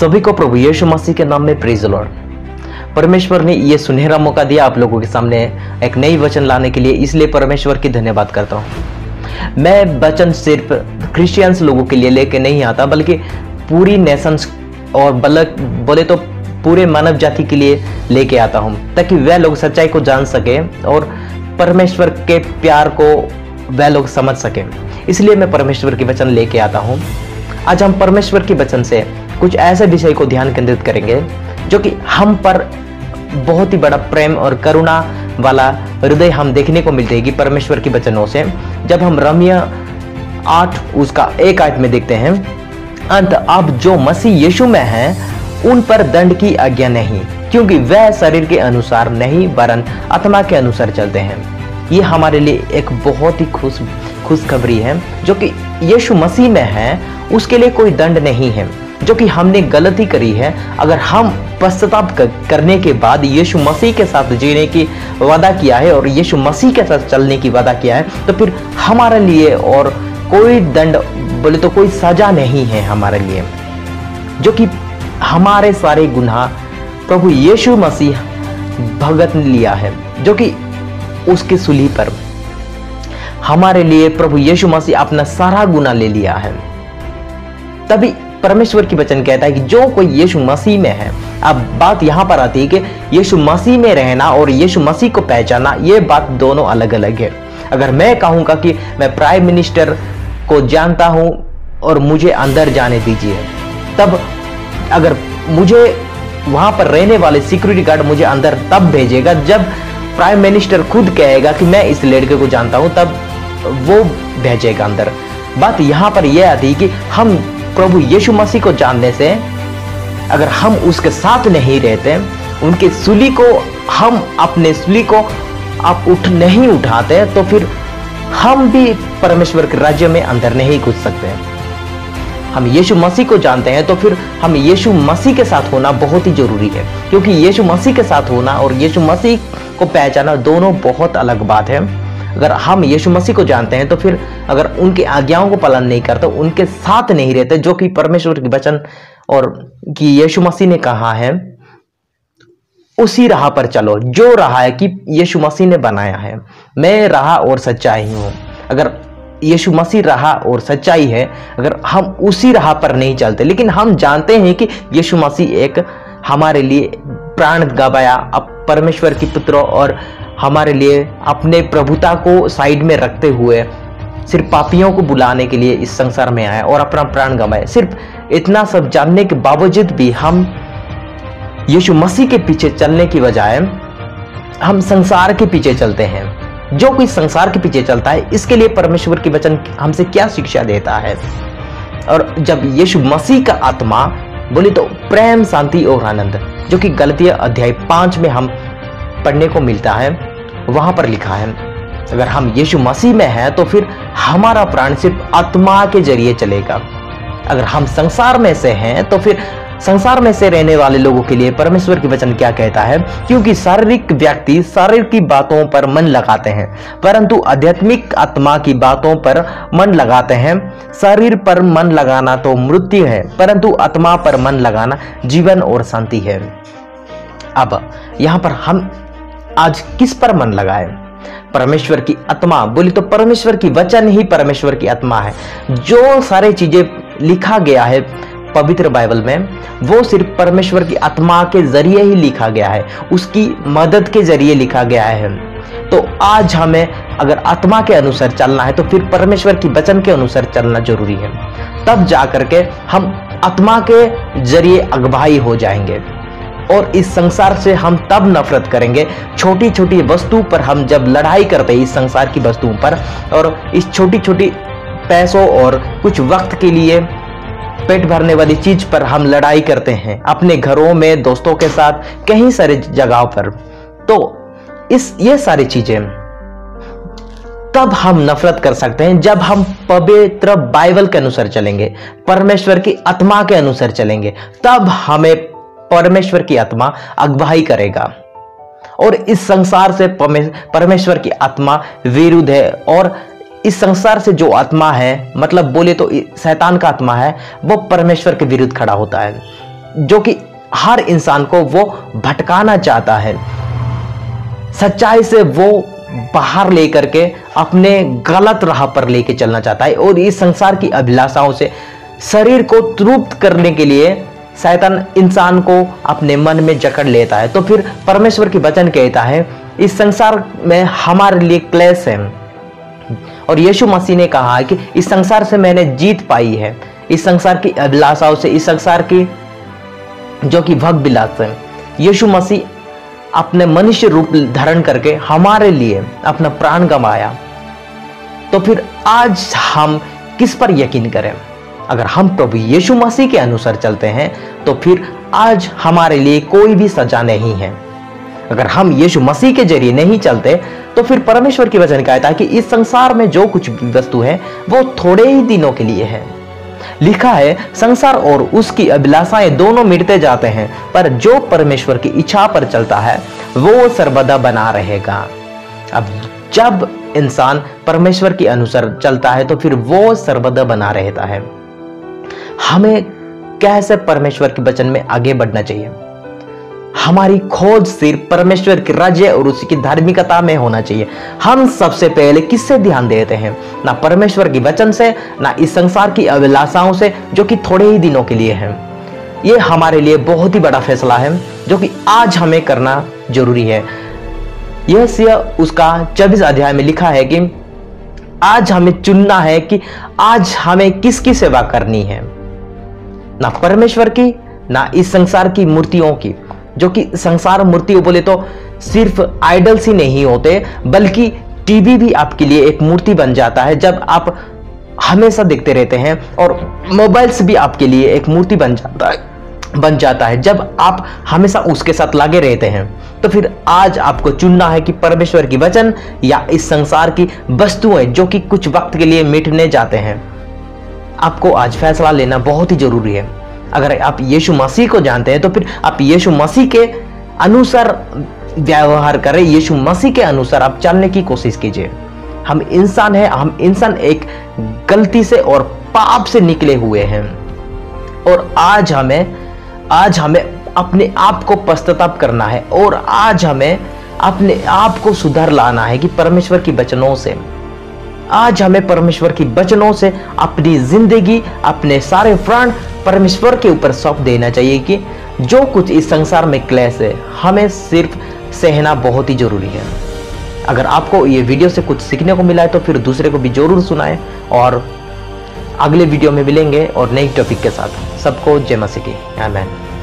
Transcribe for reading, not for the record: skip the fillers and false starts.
सभी को प्रभु यीशु मसीह के नाम में प्रेज द लॉर्ड। परमेश्वर ने ये सुनहरा मौका दिया आप लोगों के सामने एक नई वचन लाने के लिए, इसलिए परमेश्वर की धन्यवाद करता हूँ। मैं वचन सिर्फ क्रिश्चियंस लोगों के लिए लेके नहीं आता, बल्कि पूरी नेशंस और बोले तो पूरे मानव जाति के लिए लेके आता हूँ, ताकि वह लोग सच्चाई को जान सके और परमेश्वर के प्यार को वह लोग समझ सके। इसलिए मैं परमेश्वर की वचन लेके आता हूँ। आज हम परमेश्वर की वचन से कुछ ऐसे विषय को ध्यान केंद्रित करेंगे जो कि हम पर बहुत ही बड़ा प्रेम और करुणा वाला हृदय हम देखने को मिलते हैं कि परमेश्वर की वचनों से। जब हम रोमियो 8 उसका 1 आयत में देखते हैं, अंत अब जो मसीह यीशु में हैं उन पर दंड की आज्ञा नहीं, क्योंकि वह शरीर के अनुसार नहीं वरन आत्मा के अनुसार चलते हैं। ये हमारे लिए एक बहुत ही खुशखबरी है। जो कि यीशु मसीह में है उसके लिए कोई दंड नहीं है। जो कि हमने गलती करी है, अगर हम पश्चाताप करने के बाद यीशु मसीह के साथ जीने की वादा किया है और यीशु मसीह के साथ चलने की वादा किया है, तो फिर हमारे लिए और कोई दंड बोले तो कोई सजा नहीं है हमारे लिए। जो कि हमारे सारे गुनाह प्रभु यीशु मसीह भुगत लिया है, जो कि उसकी सूली पर हमारे लिए प्रभु यीशु मसीह अपना सारा गुनाह ले लिया है। तभी परमेश्वर की वचन कहता है कि जो कोई यीशु मसीह में है। अब बात यहां पर आती है कि यीशु मसीह में रहना और यीशु मसीह को पहचाना, ये बात दोनों अलग अलग है। अगर मैं कहूंगा कि मैं प्राइम मिनिस्टर को जानता हूं और मुझे अंदर जाने दीजिए, तब अगर मुझे वहां पर रहने वाले सिक्योरिटी गार्ड मुझे अंदर तब भेजेगा जब प्राइम मिनिस्टर खुद कहेगा कि मैं इस लड़के को जानता हूं, तब वो भेजेगा अंदर। बात यहां पर यह आती है कि हम प्रभु यीशु मसीह को जानने से अगर हम उसके साथ नहीं रहते, उनके सूली को हम अपने सूली को आप नहीं उठाते, तो फिर हम भी परमेश्वर के राज्य में अंदर नहीं घुस सकते। हम यीशु मसीह को जानते हैं तो फिर हम यीशु मसीह के साथ होना बहुत ही जरूरी है, क्योंकि यीशु मसीह के साथ होना और यीशु मसीह को पहचाना दोनों बहुत अलग बात है। अगर हम यीशु मसीह को जानते हैं तो फिर अगर उनकी आज्ञाओं को पालन नहीं करते, उनके साथ नहीं रहते, जो कि परमेश्वर के वचन और कि यीशु मसीह ने कहा है, उसी राह पर चलो जो राह है कि यीशु मसीह ने बनाया है। मैं राह और सच्चाई हूं। अगर यीशु मसीह राह और सच्चाई है, अगर हम उसी राह पर नहीं चलते, लेकिन हम जानते हैं कि यीशु मसीह एक हमारे लिए प्राण गवाया, अब परमेश्वर की पुत्र, और हमारे लिए अपने प्रभुता को साइड में रखते हुए सिर्फ पापियों को बुलाने के लिए इस संसार में आया और अपना प्राण गंवाया। सिर्फ इतना सब जानने के बावजूद भी हम यीशु मसीह के पीछे चलने की बजाय हम संसार के पीछे चलते हैं। जो कोई संसार के पीछे चलता है, इसके लिए परमेश्वर की वचन हमसे क्या शिक्षा देता है। और जब यीशु मसीह का आत्मा बोले तो प्रेम, शांति और आनंद, जो कि गलतियां अध्याय 5 में हम पढ़ने को मिलता है, वहां पर लिखा है अगर हम यीशु मसीह में हैं तो फिर हमारा प्राण सिर्फ आत्मा के जरिए चलेगा। अगर हम संसार में से हैं तो फिर संसार में से रहने वाले लोगों के लिए परमेश्वर की वचन क्या कहता है, क्योंकि शारीरिक व्यक्ति शरीर की बातों पर मन लगाते हैं, परंतु आध्यात्मिक आत्मा की बातों पर मन लगाते हैं। शरीर पर मन लगाना तो मृत्यु है, परंतु आत्मा पर मन लगाना जीवन और शांति है। अब यहां पर हम आज किस पर मन लगाए? परमेश्वर की आत्मा बोली तो परमेश्वर की वचन ही परमेश्वर की आत्मा है। जो सारे चीजें लिखा गया है पवित्र बाइबल में, वो सिर्फ परमेश्वर की आत्मा के जरिए ही लिखा गया है, उसकी मदद के जरिए लिखा गया है। तो आज हमें अगर आत्मा के अनुसार चलना है तो फिर परमेश्वर की वचन के अनुसार चलना जरूरी है। तब जाकर के हम आत्मा के जरिए अगुवाई हो जाएंगे और इस संसार से हम तब नफरत करेंगे। छोटी छोटी वस्तु पर हम जब लड़ाई करते हैं, इस संसार की वस्तुओं पर, और इस छोटी छोटी पैसों और कुछ वक्त के लिए पेट भरने वाली चीज पर हम लड़ाई करते हैं, अपने घरों में, दोस्तों के साथ, कहीं सारी जगहों पर, तो ये सारी चीजें तब हम नफरत कर सकते हैं जब हम पवित्र बाइबल के अनुसार चलेंगे, परमेश्वर की आत्मा के अनुसार चलेंगे। तब हमें परमेश्वर की आत्मा अगुवाई करेगा। और इस संसार से परमेश्वर की आत्मा विरुद्ध है, और इस संसार से जो आत्मा है, मतलब बोले तो शैतान का आत्मा है, वो परमेश्वर के विरुद्ध खड़ा होता है। जो कि हर इंसान को वो भटकाना चाहता है, सच्चाई से वो बाहर लेकर के अपने गलत राह पर लेके चलना चाहता है। और इस संसार की अभिलाषाओं से शरीर को तृप्त करने के लिए शैतान इंसान को अपने मन में जकड़ लेता है। तो फिर परमेश्वर की वचन कहता है इस संसार में हमारे लिए क्लेश है, और यीशु मसीह ने कहा है कि इस संसार से मैंने जीत पाई है, इस संसार की अभिलाषाओं से, इस संसार की जो कि भग विलास है। यीशु मसीह अपने मनुष्य रूप धारण करके हमारे लिए अपना प्राण गंवाया। तो फिर आज हम किस पर यकीन करें? अगर हम प्रभु यीशु मसीह के अनुसार चलते हैं तो फिर आज हमारे लिए कोई भी सजा नहीं है। अगर हम यीशु मसीह के जरिए नहीं चलते तो फिर परमेश्वर की वचन कहता है कि इस संसार में जो कुछ भी वस्तु है वो थोड़े ही दिनों के लिए है। लिखा है संसार और उसकी अभिलाषाएं दोनों मिटते जाते हैं, पर जो परमेश्वर की इच्छा पर चलता है वो सर्वदा बना रहेगा। अब जब इंसान परमेश्वर के अनुसार चलता है तो फिर वो सर्वदा बना रहता है। हमें कैसे परमेश्वर के वचन में आगे बढ़ना चाहिए? हमारी खोज सिर्फ परमेश्वर के राज्य और उसकी धार्मिकता में होना चाहिए। हम सबसे पहले किससे ध्यान देते हैं? ना परमेश्वर के वचन से, ना इस संसार की अभिलाषाओं से जो कि थोड़े ही दिनों के लिए हैं। ये हमारे लिए बहुत ही बड़ा फैसला है जो कि आज हमें करना जरूरी है। यह उसका 24 अध्याय में लिखा है कि आज हमें चुनना है कि आज हमें किसकी सेवा करनी है, ना परमेश्वर की, ना इस संसार की मूर्तियों की। जो कि संसार मूर्ति बोले तो सिर्फ आइडल्स ही नहीं होते, बल्कि टीवी भी आपके लिए एक मूर्ति बन जाता है जब आप हमेशा देखते रहते हैं, और मोबाइल्स भी आपके लिए एक मूर्ति बन जाता है जब आप हमेशा उसके साथ लगे रहते हैं। तो फिर आज आपको चुनना है कि परमेश्वर की वचन या इस संसार की वस्तुएं जो कि कुछ वक्त के लिए मिटने जाते हैं। आपको आज फैसला लेना बहुत ही जरूरी है। अगर आप यीशु मसीह को जानते हैं तो फिर आप यीशु मसीह के अनुसार व्यवहार करें, यीशु मसीह के अनुसार आप चलने की कोशिश कीजिए। हम इंसान हैं, हम इंसान एक गलती से और पाप से निकले हुए हैं, और आज हमें अपने आप को पश्चाताप करना है, और आज हमें अपने आप को सुधार लाना है कि परमेश्वर की वचनों से। आज हमें परमेश्वर की वचनों से अपनी जिंदगी, अपने सारे प्राण परमेश्वर के ऊपर सौंप देना चाहिए कि जो कुछ इस संसार में क्लेश है हमें सिर्फ सहना बहुत ही जरूरी है। अगर आपको ये वीडियो से कुछ सीखने को मिला है तो फिर दूसरे को भी जरूर सुनाएं, और अगले वीडियो में मिलेंगे और नई टॉपिक के साथ। सबको जय मसीह की। आमीन।